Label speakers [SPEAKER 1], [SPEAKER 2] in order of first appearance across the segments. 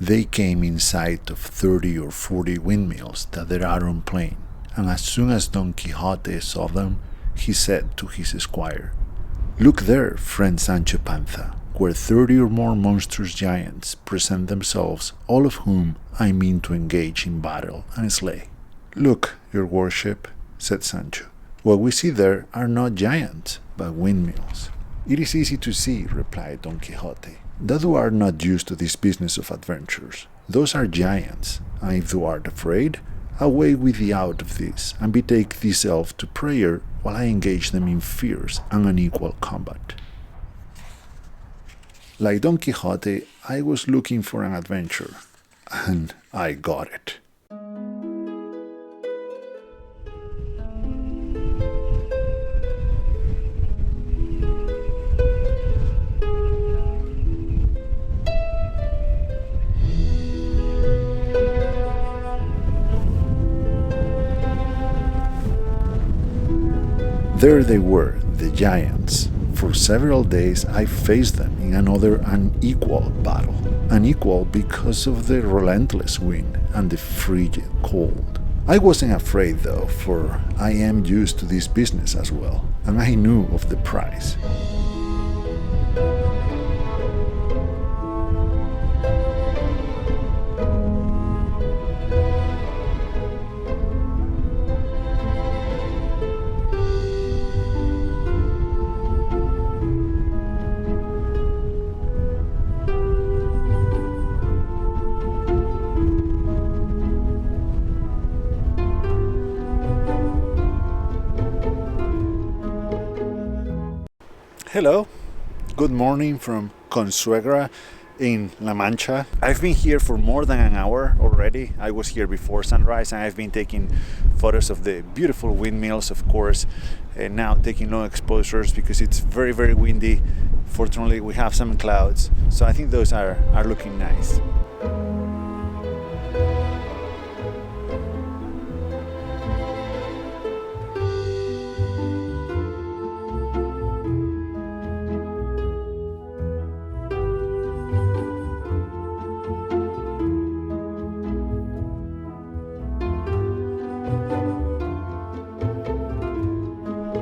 [SPEAKER 1] They came in sight of 30 or 40 windmills that there are on plain, and as soon as Don Quixote saw them, he said to his esquire, "Look there, friend Sancho Panza, where 30 or more monstrous giants present themselves, all of whom I mean to engage in battle and slay." "Look, your worship," said Sancho, "what we see there are not giants, but windmills." "It is easy to see," replied Don Quixote, "that thou art not used to this business of adventures. Those are giants, and if thou art afraid, away with thee out of this, and betake thyself to prayer while I engage them in fierce and unequal combat." Like Don Quixote, I was looking for an adventure, and I got it. There they were, the giants. For several days I faced them in another unequal battle. Unequal because of the relentless wind and the frigid cold. I wasn't afraid though, for I am used to this business as well, and I knew of the price. Hello, good morning from Consuegra in La Mancha. I've been here for more than an hour already. I was here before sunrise and I've been taking photos of the beautiful windmills, of course, and now taking long exposures because it's very, very windy. Fortunately, we have some clouds, so I think those are looking nice.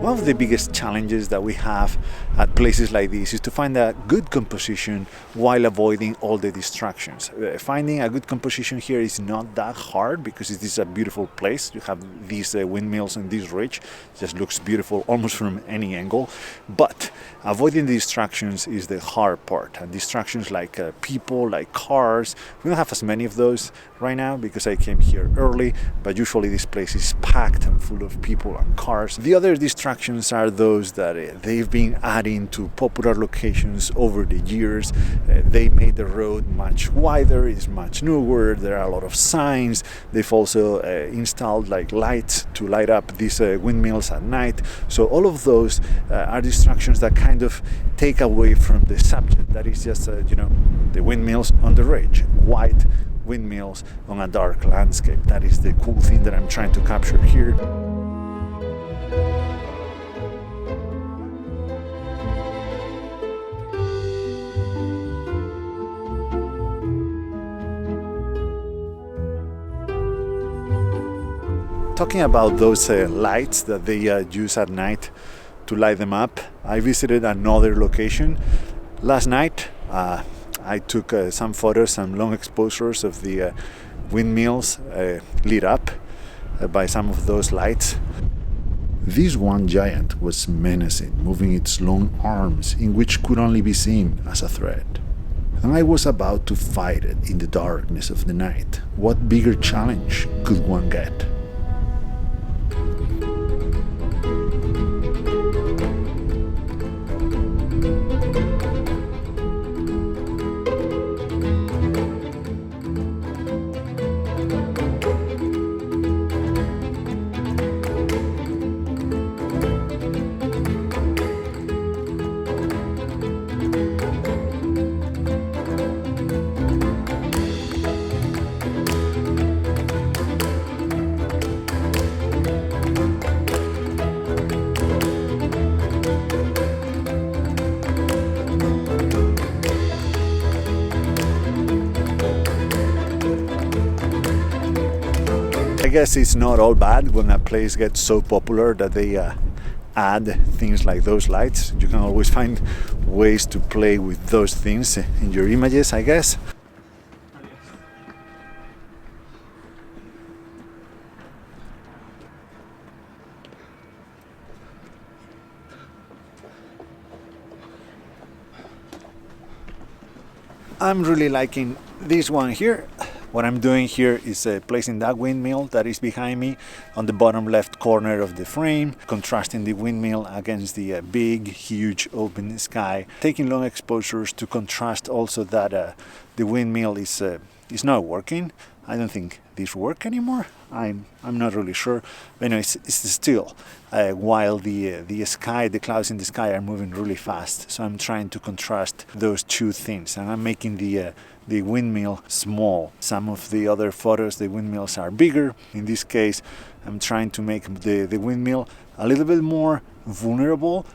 [SPEAKER 1] One of the biggest challenges that we have at places like this is to find a good composition while avoiding all the distractions. Finding a good composition here is not that hard because it is a beautiful place. You have these windmills and this ridge. It just looks beautiful almost from any angle. But avoiding the distractions is the hard part. And distractions like people, like cars. We don't have as many of those right now because I came here early, but usually this place is packed and full of people and cars. The other distractions are those that they've been adding to popular locations over the years. They made the road much wider, it's much newer, there are a lot of signs. They've also installed like lights to light up these windmills at night. So all of those are distractions that kind of take away from the subject. That is just, the windmills on the ridge, white windmills on a dark landscape. That is the cool thing that I'm trying to capture here. Talking about those lights that they use at night to light them up, I visited another location. Last night I took some photos, some long exposures of the windmills lit up by some of those lights. This one giant was menacing, moving its long arms in which could only be seen as a threat. And I was about to fight it in the darkness of the night. What bigger challenge could one get? guess it's not all bad when a place gets so popular that they add things like those lights. You can always find ways to play with those things in your images, I guess. I'm really liking this one here. What I'm doing here is placing that windmill that is behind me on the bottom left corner of the frame, contrasting the windmill against the big, huge open sky, taking long exposures to contrast also that the windmill is not working. I don't think this works anymore. I'm not really sure. But anyway, it's still while the sky, the clouds in the sky are moving really fast. So I'm trying to contrast those two things, and I'm making the windmill small. Some of the other photos, the windmills are bigger. In this case, I'm trying to make the windmill a little bit more vulnerable.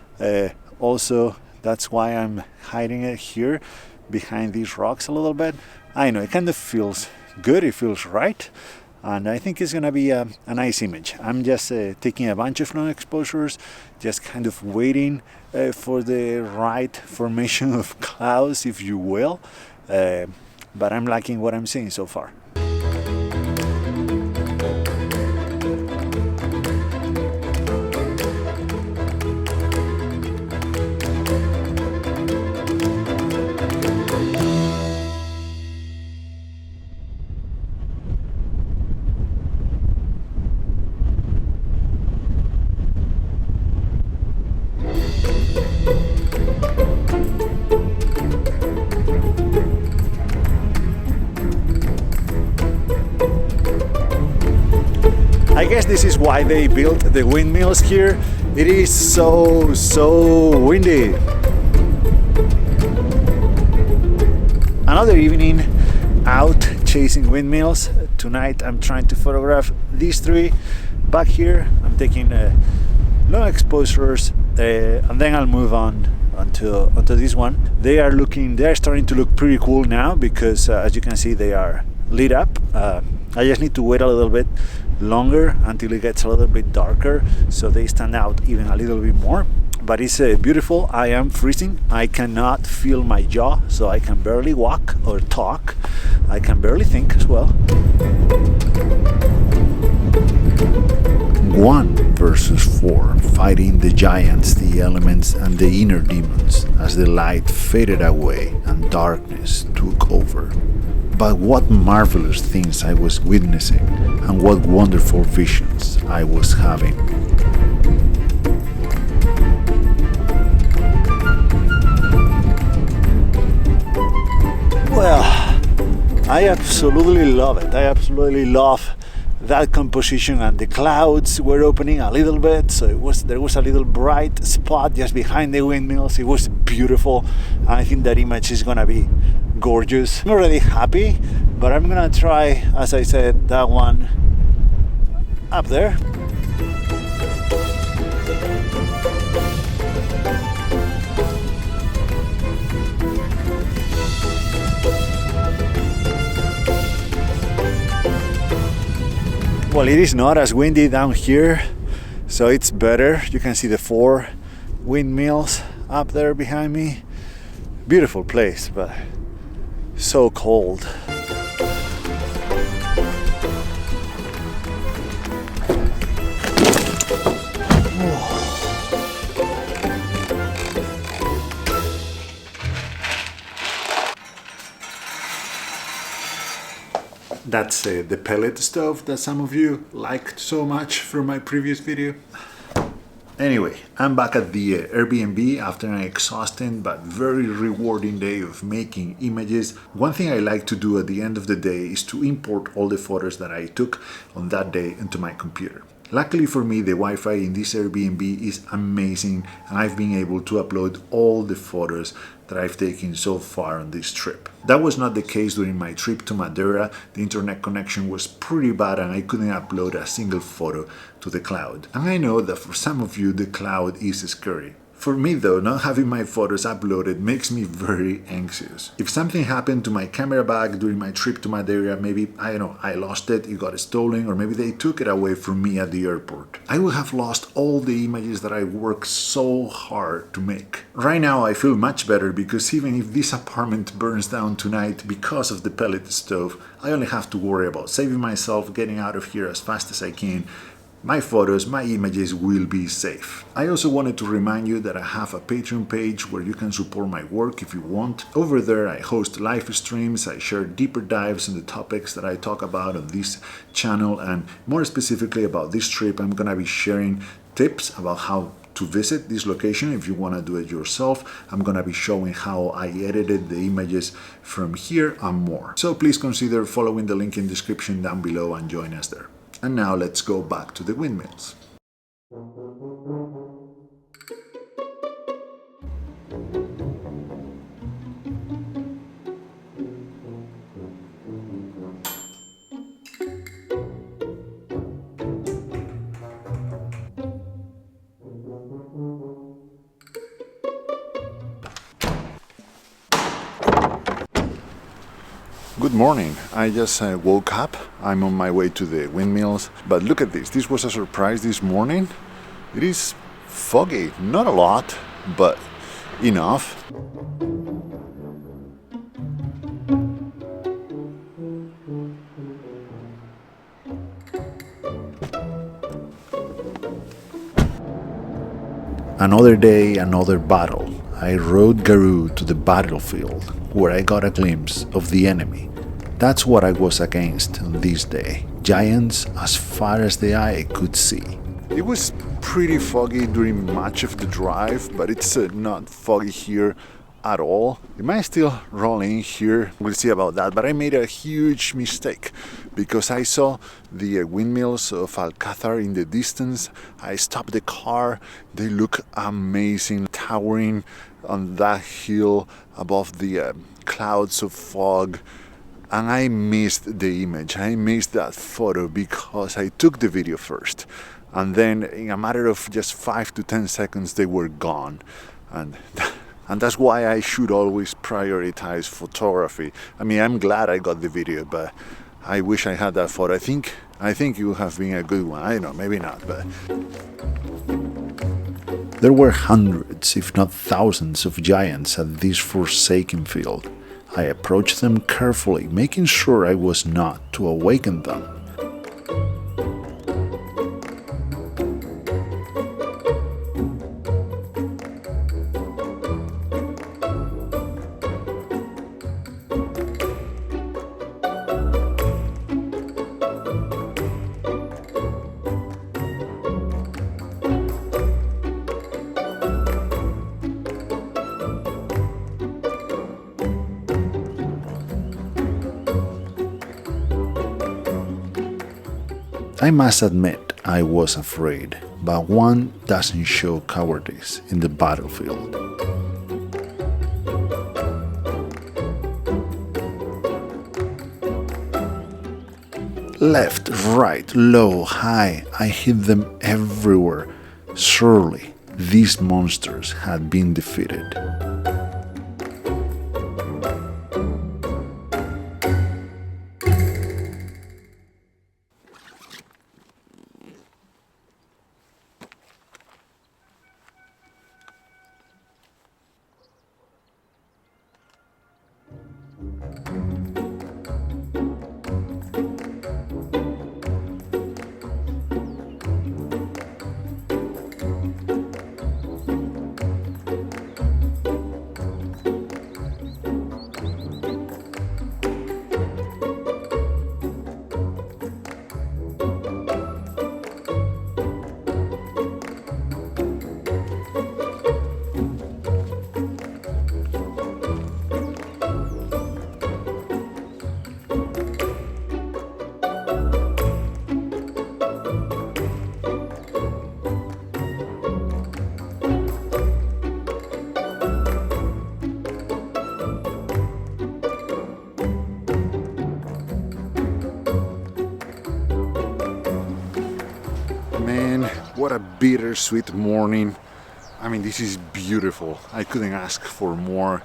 [SPEAKER 1] Also, that's why I'm hiding it here behind these rocks a little bit. I know it kind of feels good, it feels right, and I think it's gonna be a nice image. I'm just taking a bunch of long exposures, just kind of waiting for the right formation of clouds, if you will, but I'm liking what I'm seeing so far. I guess this is why they built the windmills here. It is so windy. Another evening out chasing windmills. Tonight I'm trying to photograph these three. Back here I'm taking long exposures, and then I'll move on onto this one. They are starting to look pretty cool now because as you can see, they are lit up. I just need to wait a little bit longer until it gets a little bit darker so they stand out even a little bit more. But it's beautiful. I am freezing. I cannot feel my jaw, so I can barely walk or talk. I can barely think as well. 1 versus 4, fighting the giants, the elements, and the inner demons as the light faded away and darkness took over. But what marvelous things I was witnessing, and what wonderful visions I was having. Well, I absolutely love it. I absolutely love that composition, and the clouds were opening a little bit, so there was a little bright spot just behind the windmills. It was beautiful, and I think that image is gonna be gorgeous. I'm already happy, but I'm gonna try, as I said, that one up there. Well, it is not as windy down here, so it's better. You can see the 4 windmills up there behind me. Beautiful place, but so cold. That's the pellet stove that some of you liked so much from my previous video. Anyway, I'm back at the Airbnb after an exhausting but very rewarding day of making images. One thing I like to do at the end of the day is to import all the photos that I took on that day into my computer. Luckily for me, the Wi-Fi in this Airbnb is amazing, and I've been able to upload all the photos that I've taken so far on this trip. That was not the case during my trip to Madeira. The internet connection was pretty bad and I couldn't upload a single photo to the cloud. And I know that for some of you the cloud is scary. For me though, not having my photos uploaded makes me very anxious. If something happened to my camera bag during my trip to Madeira, maybe, I don't know, I lost it, it got stolen, or maybe they took it away from me at the airport, I would have lost all the images that I worked so hard to make. Right now I feel much better because even if this apartment burns down tonight because of the pellet stove, I only have to worry about saving myself, getting out of here as fast as I can. My photos, my images will be safe. I also wanted to remind you that I have a Patreon page where you can support my work if you want. Over there I host live streams, I share deeper dives in the topics that I talk about on this channel, and more specifically about this trip I'm gonna be sharing tips about how to visit this location if you want to do it yourself. I'm gonna be showing how I edited the images from here and more. So please consider following the link in the description down below and join us there. And now let's go back to the windmills. Good morning. I just woke up. I'm on my way to the windmills. But look at this. This was a surprise this morning. It is foggy. Not a lot, but enough. Another day, another battle. I rode Garou to the battlefield, where I got a glimpse of the enemy. That's what I was against on this day. Giants as far as the eye could see. It was pretty foggy during much of the drive, but it's not foggy here at all. It might still roll in here, we'll see about that, but I made a huge mistake because I saw the windmills of Alcázar in the distance. I stopped the car, they look amazing, towering on that hill above the clouds of fog, and I missed the image. I missed that photo because I took the video first, and then in a matter of just 5 to 10 seconds they were gone. And that's why I should always prioritize photography. I mean, I'm glad I got the video, but I wish I had that photo. I think it would have been a good one. I don't know, maybe not, but... There were hundreds, if not thousands, of giants at this forsaken field. I approached them carefully, making sure I was not to awaken them. I must admit I was afraid, but one doesn't show cowardice in the battlefield. Left, right, low, high, I hit them everywhere. Surely these monsters had been defeated. What a bittersweet morning. I mean, this is beautiful. I couldn't ask for more.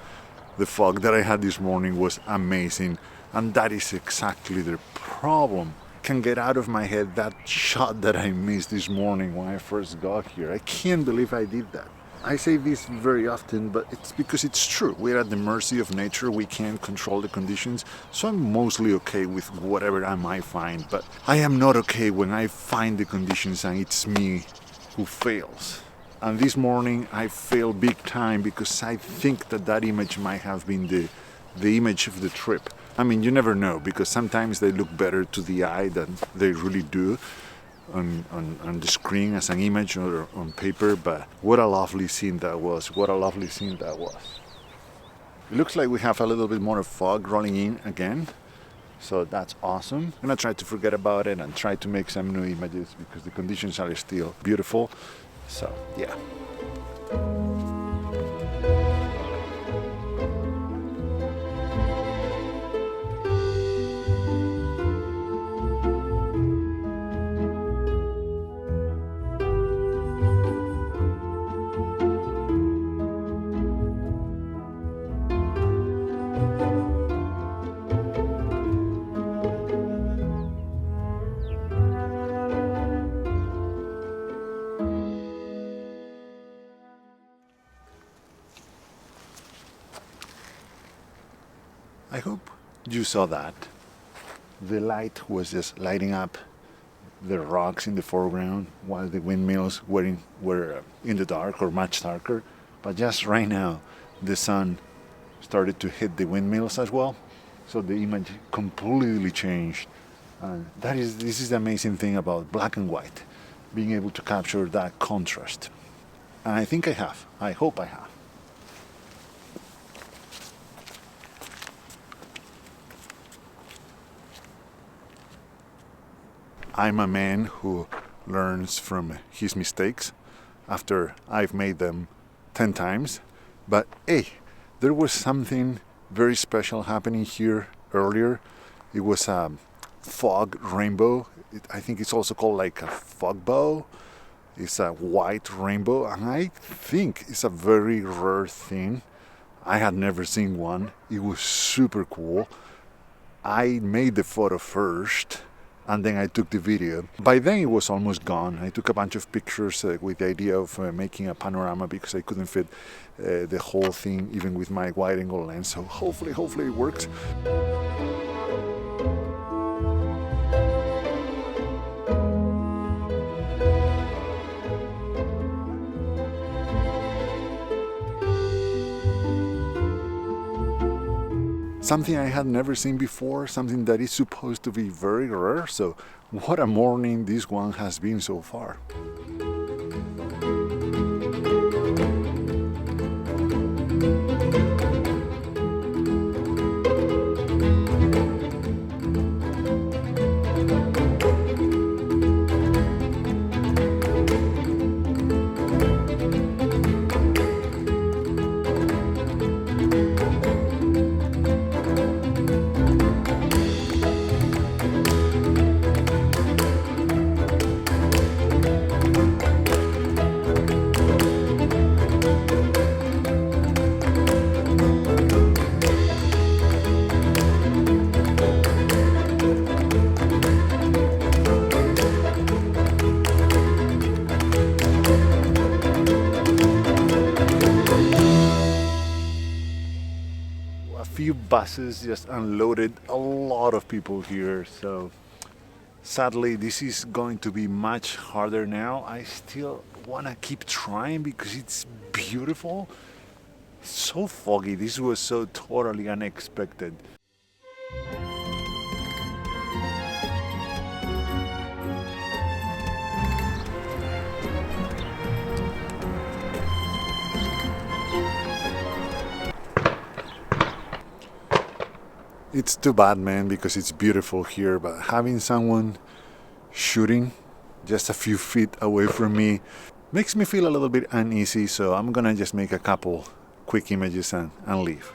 [SPEAKER 1] The fog that I had this morning was amazing, and that is exactly the problem. I can't get out of my head that shot that I missed this morning when I first got here. I can't believe I did that. I say this very often, but it's because it's true. We're at the mercy of nature. We can't control the conditions, so I'm mostly okay with whatever I might find, but I am not okay when I find the conditions and it's me who fails. And this morning I failed big time because I think that image might have been the image of the trip. I mean, you never know, because sometimes they look better to the eye than they really do on the screen as an image or on paper, but what a lovely scene that was. What a lovely scene that was. It looks like we have a little bit more of fog rolling in again, so that's awesome. I'm gonna try to forget about it and try to make some new images because the conditions are still beautiful. So, yeah. I hope you saw that. The light was just lighting up the rocks in the foreground while the windmills were in the dark or much darker. But just right now, the sun started to hit the windmills as well. So the image completely changed. This is the amazing thing about black and white, being able to capture that contrast. And I think I have. I hope I have. I'm a man who learns from his mistakes after I've made them 10 times. But hey, there was something very special happening here earlier. It was a fog rainbow. I think it's also called like a fog bow. It's a white rainbow, and I think it's a very rare thing. I had never seen one. It was super cool. I made the photo first, and then I took the video. By then it was almost gone. I took a bunch of pictures with the idea of making a panorama because I couldn't fit the whole thing even with my wide angle lens. So hopefully it works. Something I had never seen before, something that is supposed to be very rare, so what a morning this one has been so far. Few buses just unloaded a lot of people here, so sadly this is going to be much harder now. I still want to keep trying because it's beautiful. It's so foggy. This was so totally unexpected. It's too bad, man, because it's beautiful here, but having someone shooting just a few feet away from me makes me feel a little bit uneasy, so I'm gonna just make a couple quick images and leave.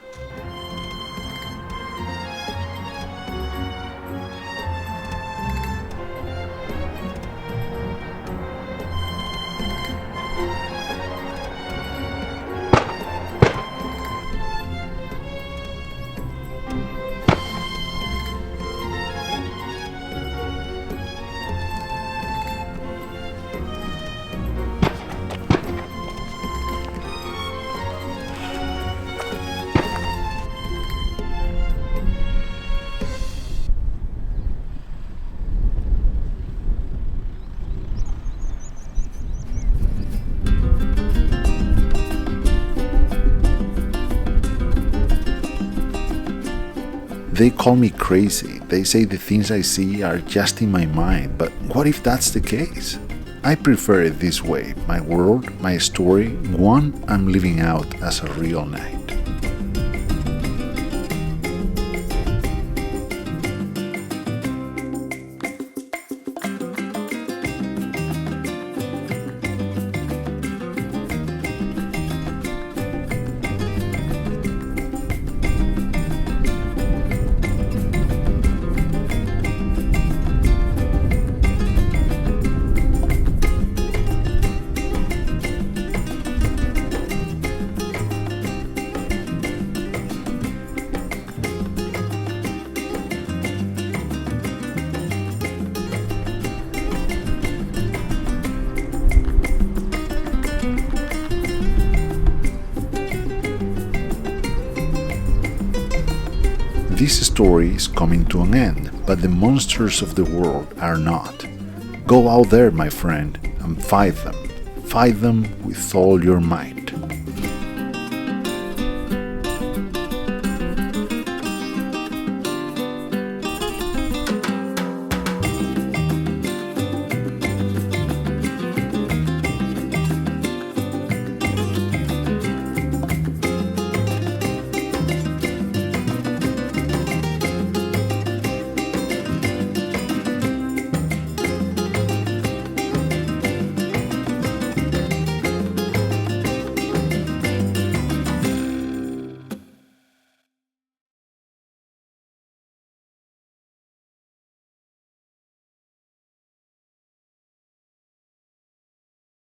[SPEAKER 1] They call me crazy. They say the things I see are just in my mind, but what if that's the case? I prefer it this way, my world, my story, one I'm living out as a real night. This story is coming to an end, but the monsters of the world are not. Go out there, my friend, and fight them. Fight them with all your might.